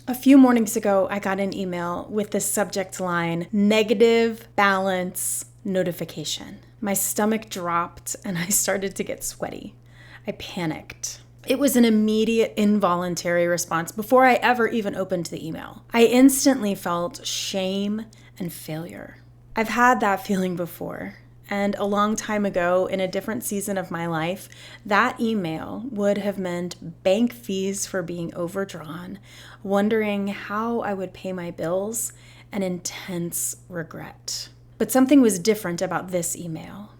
A few mornings ago, I got an email with the subject line, negative balance notification. My stomach dropped and I started to get sweaty. I panicked. It was an immediate involuntary response before I ever even opened the email. I instantly felt shame and failure. I've had that feeling before. And a long time ago, in a different season of my life, that email would have meant bank fees for being overdrawn, wondering how I would pay my bills, and intense regret. But something was different about this email.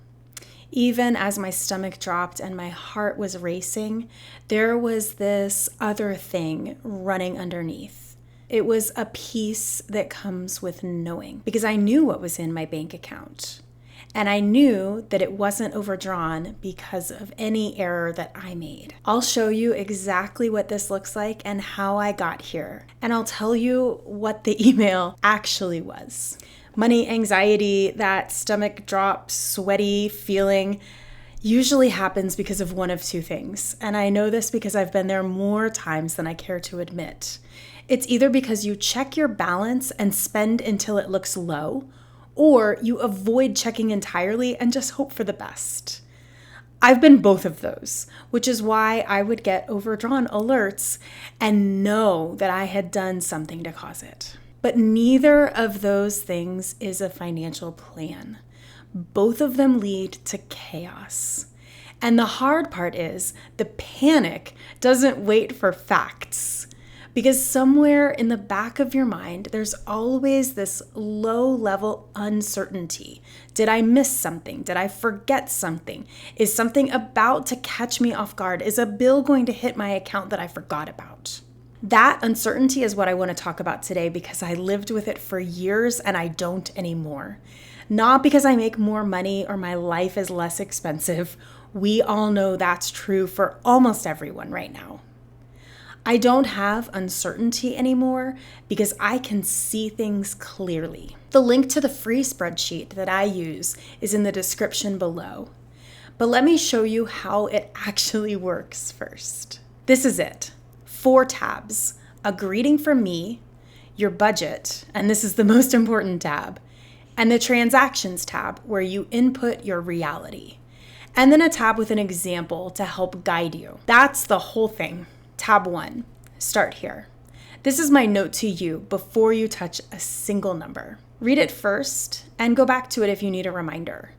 Even as my stomach dropped and my heart was racing, there was this other thing running underneath. It was a peace that comes with knowing, because I knew what was in my bank account. And I knew that it wasn't overdrawn because of any error that I made. I'll show you exactly what this looks like and how I got here. And I'll tell you what the email actually was. Money anxiety, that stomach drop, sweaty feeling, usually happens because of one of two things. And I know this because I've been there more times than I care to admit. It's either because you check your balance and spend until it looks low, or you avoid checking entirely and just hope for the best. I've been both of those, which is why I would get overdrawn alerts and know that I had done something to cause it. But neither of those things is a financial plan. Both of them lead to chaos. And the hard part is the panic doesn't wait for facts. Because somewhere in the back of your mind, there's always this low-level uncertainty. Did I miss something? Did I forget something? Is something about to catch me off guard? Is a bill going to hit my account that I forgot about? That uncertainty is what I want to talk about today because I lived with it for years and I don't anymore. Not because I make more money or my life is less expensive. We all know that's true for almost everyone right now. I don't have uncertainty anymore because I can see things clearly. The link to the free spreadsheet that I use is in the description below. But let me show you how it actually works first. This is it. 4 tabs, a greeting from me, your budget, and this is the most important tab, and the transactions tab where you input your reality, and then a tab with an example to help guide you. That's the whole thing. Tab 1, start here. This is my note to you before you touch a single number. Read it first and go back to it if you need a reminder.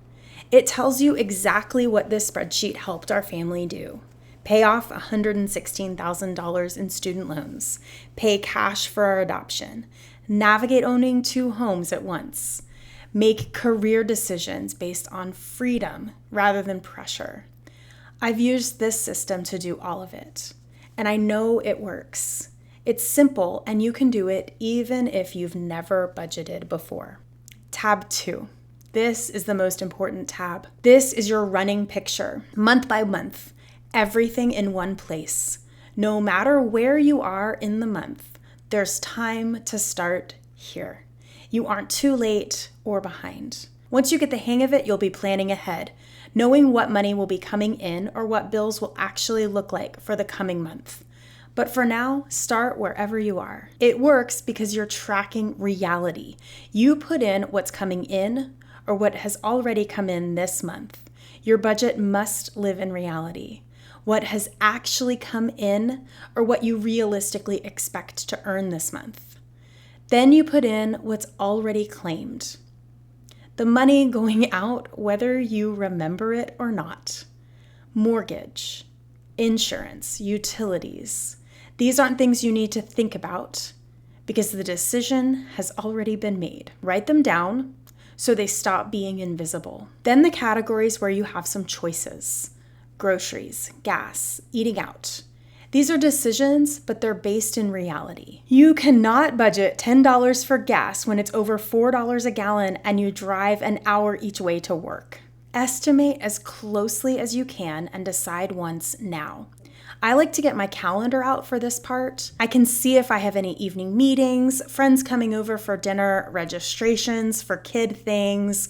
It tells you exactly what this spreadsheet helped our family do. Pay off $116,000 in student loans, pay cash for our adoption, navigate owning 2 homes at once, make career decisions based on freedom rather than pressure. I've used this system to do all of it. And I know it works. It's simple and you can do it even if you've never budgeted before. Tab 2. This is the most important tab. This is your running picture, month by month, everything in one place. No matter where you are in the month, there's time to start here. You aren't too late or behind. Once you get the hang of it, you'll be planning ahead, knowing what money will be coming in or what bills will actually look like for the coming month. But for now, start wherever you are. It works because you're tracking reality. You put in what's coming in or what has already come in this month. Your budget must live in reality. What has actually come in or what you realistically expect to earn this month. Then you put in what's already claimed. The money going out, whether you remember it or not. Mortgage, insurance, utilities. These aren't things you need to think about because the decision has already been made. Write them down so they stop being invisible. Then the categories where you have some choices. Groceries, gas, eating out. These are decisions, but they're based in reality. You cannot budget $10 for gas when it's over $4 a gallon and you drive an hour each way to work. Estimate as closely as you can and decide once now. I like to get my calendar out for this part. I can see if I have any evening meetings, friends coming over for dinner, registrations for kid things,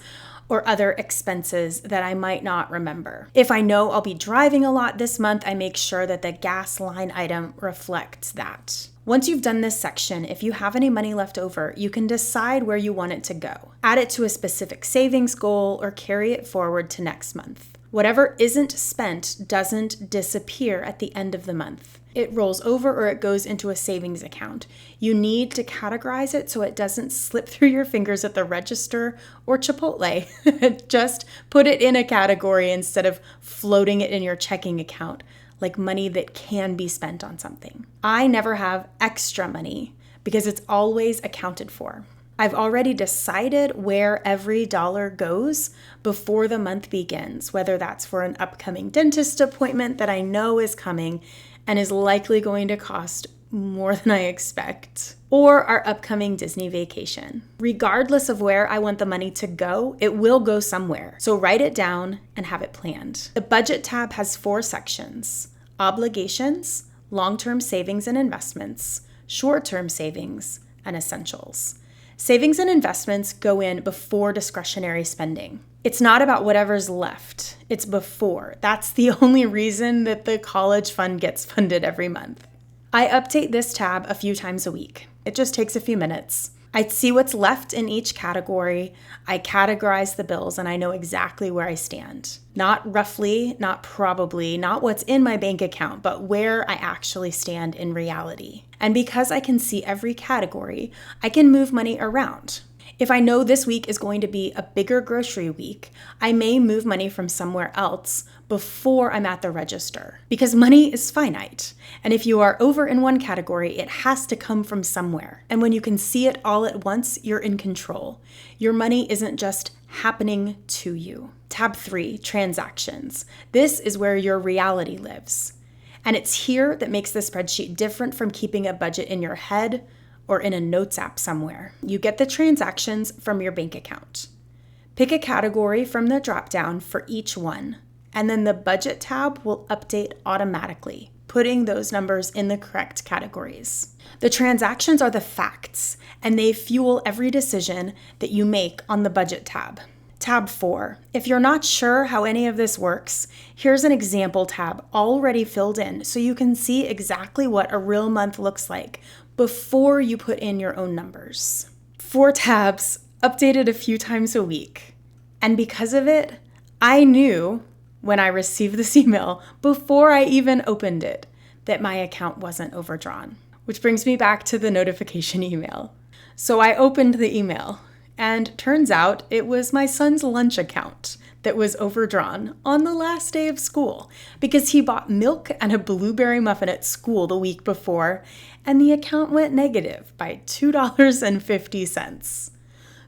or other expenses that I might not remember. If I know I'll be driving a lot this month, I make sure that the gas line item reflects that. Once you've done this section, if you have any money left over, you can decide where you want it to go. Add it to a specific savings goal or carry it forward to next month. Whatever isn't spent doesn't disappear at the end of the month. It rolls over or it goes into a savings account. You need to categorize it so it doesn't slip through your fingers at the register or Chipotle. Just put it in a category instead of floating it in your checking account, like money that can be spent on something. I never have extra money because it's always accounted for. I've already decided where every dollar goes before the month begins, whether that's for an upcoming dentist appointment that I know is coming and is likely going to cost more than I expect, or our upcoming Disney vacation. Regardless of where I want the money to go, it will go somewhere. So write it down and have it planned. The budget tab has 4 sections: obligations, long-term savings and investments, short-term savings, and essentials. Savings and investments go in before discretionary spending. It's not about whatever's left, it's before. That's the only reason that the college fund gets funded every month. I update this tab a few times a week. It just takes a few minutes. I see what's left in each category, I categorize the bills, and I know exactly where I stand. Not roughly, not probably, not what's in my bank account, but where I actually stand in reality. And because I can see every category, I can move money around. If I know this week is going to be a bigger grocery week, I may move money from somewhere else before I'm at the register, because money is finite. And if you are over in one category, it has to come from somewhere. And when you can see it all at once, you're in control. Your money isn't just happening to you. Tab 3, transactions. This is where your reality lives. And it's here that makes the spreadsheet different from keeping a budget in your head or in a notes app somewhere. You get the transactions from your bank account. Pick a category from the dropdown for each one, and then the budget tab will update automatically, putting those numbers in the correct categories. The transactions are the facts, and they fuel every decision that you make on the budget tab. Tab 4. If you're not sure how any of this works, here's an example tab already filled in so you can see exactly what a real month looks like before you put in your own numbers. 4 tabs, updated a few times a week. And because of it, I knew when I received this email, before I even opened it, that my account wasn't overdrawn. Which brings me back to the notification email. So I opened the email, and turns out it was my son's lunch account that was overdrawn on the last day of school because he bought milk and a blueberry muffin at school the week before, and the account went negative by $2.50.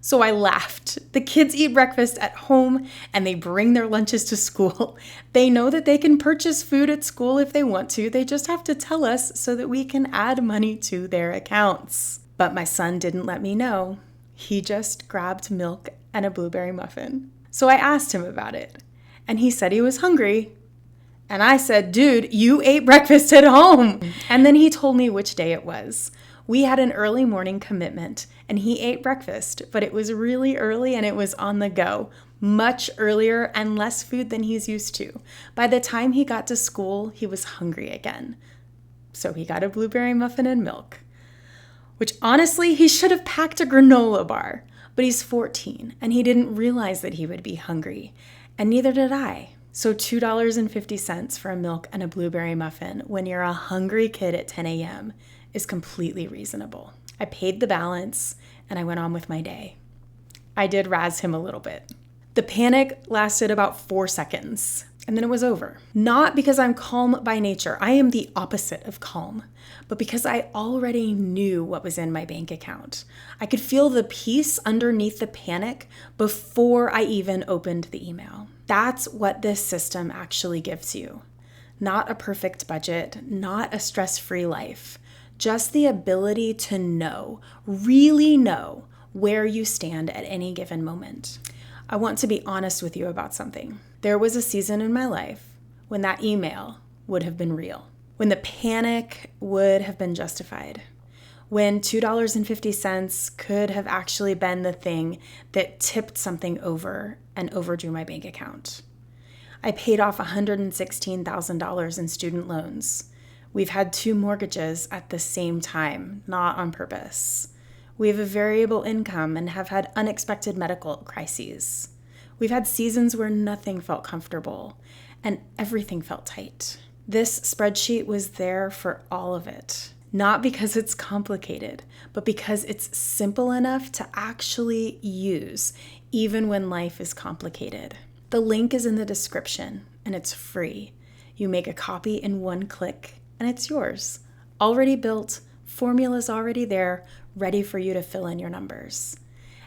So I laughed. The kids eat breakfast at home and they bring their lunches to school. They know that they can purchase food at school if they want to. They just have to tell us so that we can add money to their accounts. But my son didn't let me know. He just grabbed milk and a blueberry muffin. So I asked him about it, and he said he was hungry. And I said, dude, you ate breakfast at home. And then he told me which day it was. We had an early morning commitment, and he ate breakfast, but it was really early and it was on the go, much earlier and less food than he's used to. By the time he got to school, he was hungry again. So he got a blueberry muffin and milk, which honestly, he should have packed a granola bar. But he's 14 and he didn't realize that he would be hungry, and neither did I. So $2.50 for a milk and a blueberry muffin when you're a hungry kid at 10 a.m. is completely reasonable. I paid the balance and I went on with my day. I did razz him a little bit. The panic lasted about 4 seconds and then it was over. Not because I'm calm by nature. I am the opposite of calm, but because I already knew what was in my bank account. I could feel the peace underneath the panic before I even opened the email. That's what this system actually gives you. Not a perfect budget, not a stress-free life, just the ability to know, really know where you stand at any given moment. I want to be honest with you about something. There was a season in my life when that email would have been real, when the panic would have been justified, when $2.50 could have actually been the thing that tipped something over and overdrew my bank account. I paid off $116,000 in student loans, We've had 2 mortgages at the same time, not on purpose. We have a variable income and have had unexpected medical crises. We've had seasons where nothing felt comfortable and everything felt tight. This spreadsheet was there for all of it. Not because it's complicated, but because it's simple enough to actually use, even when life is complicated. The link is in the description, and it's free. You make a copy in 1 click, and it's yours. Already built, formula's already there, ready for you to fill in your numbers.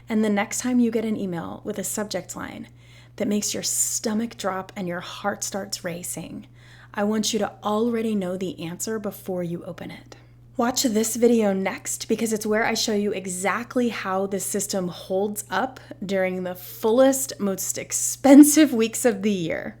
And the next time you get an email with a subject line that makes your stomach drop and your heart starts racing, I want you to already know the answer before you open it. Watch this video next because it's where I show you exactly how the system holds up during the fullest, most expensive weeks of the year.